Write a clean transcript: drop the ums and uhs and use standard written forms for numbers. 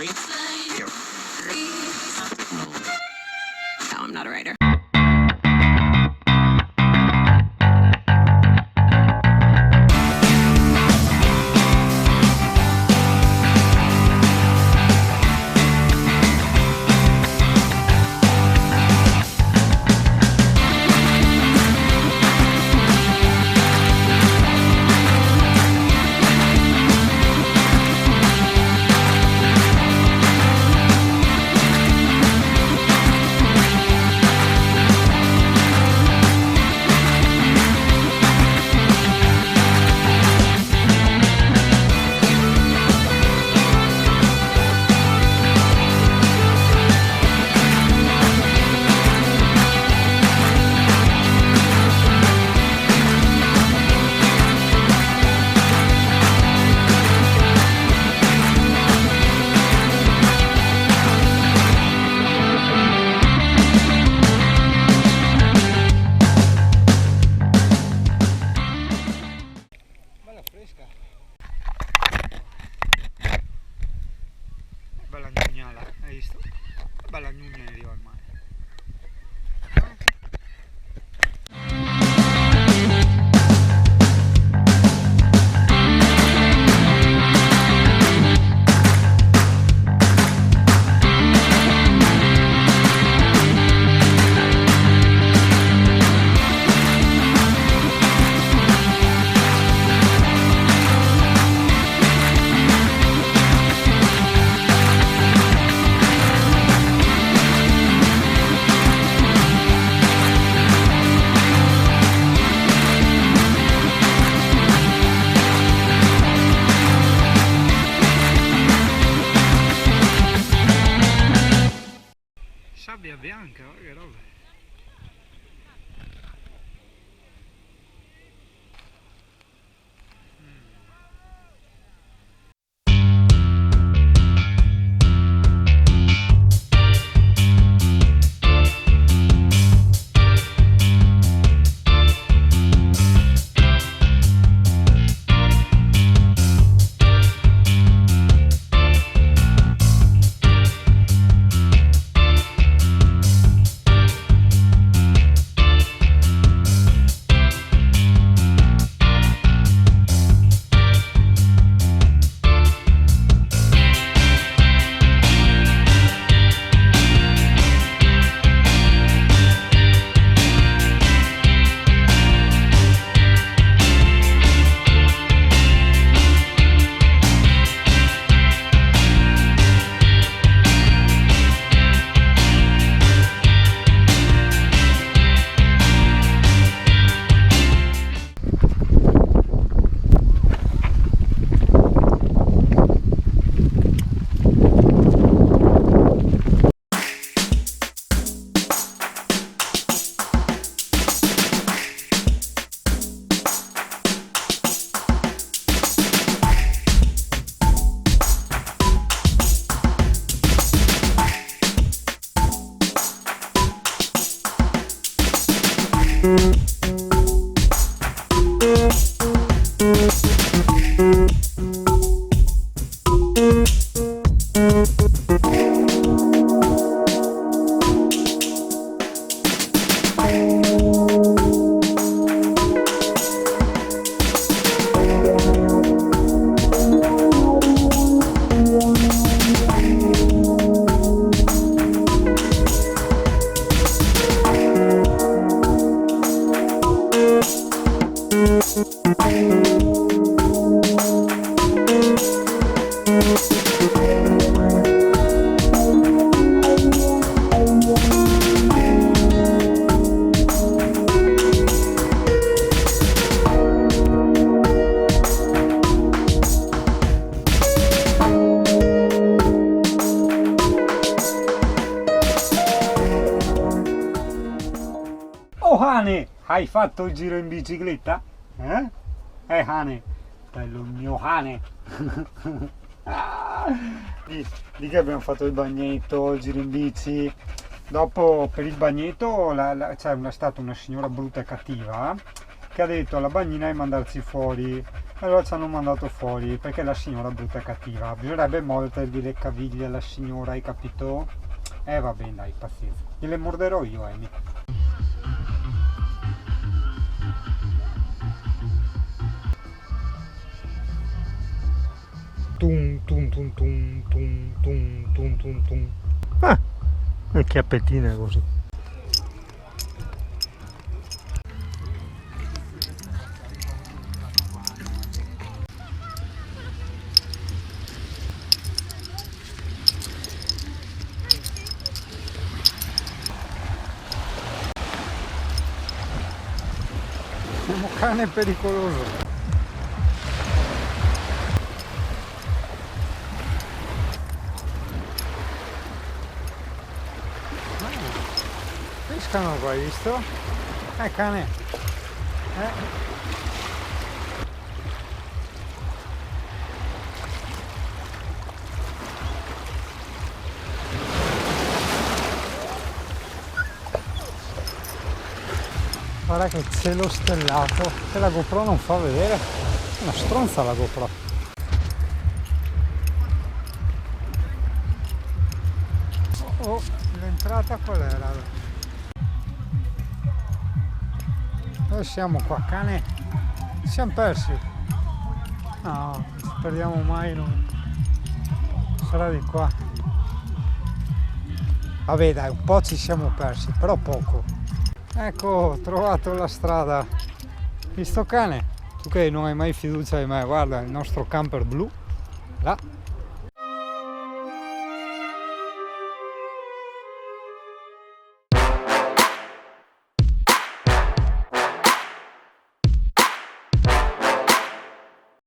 No, I'm not a writer. Fresca, bella gnugnala, hai visto? Bella gnugna in riva al mare. Sabbia bianca, guarda che roba. Oh Hane, hai fatto il giro in bicicletta? Hane, bello il mio Hane. Di che abbiamo fatto il bagnetto, il giro in bici. Dopo per il bagnetto c'è stata una signora brutta e cattiva che ha detto alla bagnina di mandarci fuori Allora ci hanno mandato fuori perché la signora è brutta e cattiva. Bisognerebbe mordergli le caviglie alla signora, hai capito? Va bene, dai, pazienza. Gliele morderò io, Amy. Tum tum tum tum tum tum tum tum tum. Ah, che appettina così. Siamo cane pericoloso. Pescano qua, hai visto? Cane. Guarda che cielo stellato, che la GoPro non fa vedere. È una stronza la GoPro. Oh, l'entrata qual era? Dove siamo qua, cane? Ci siamo persi. No, non ci perdiamo mai noi. Sarà di qua. Vabbè dai, un po' ci siamo persi, però poco. Ecco, ho trovato la strada. Visto cane? Tu che non hai mai fiducia in me, guarda il nostro camper blu. Là.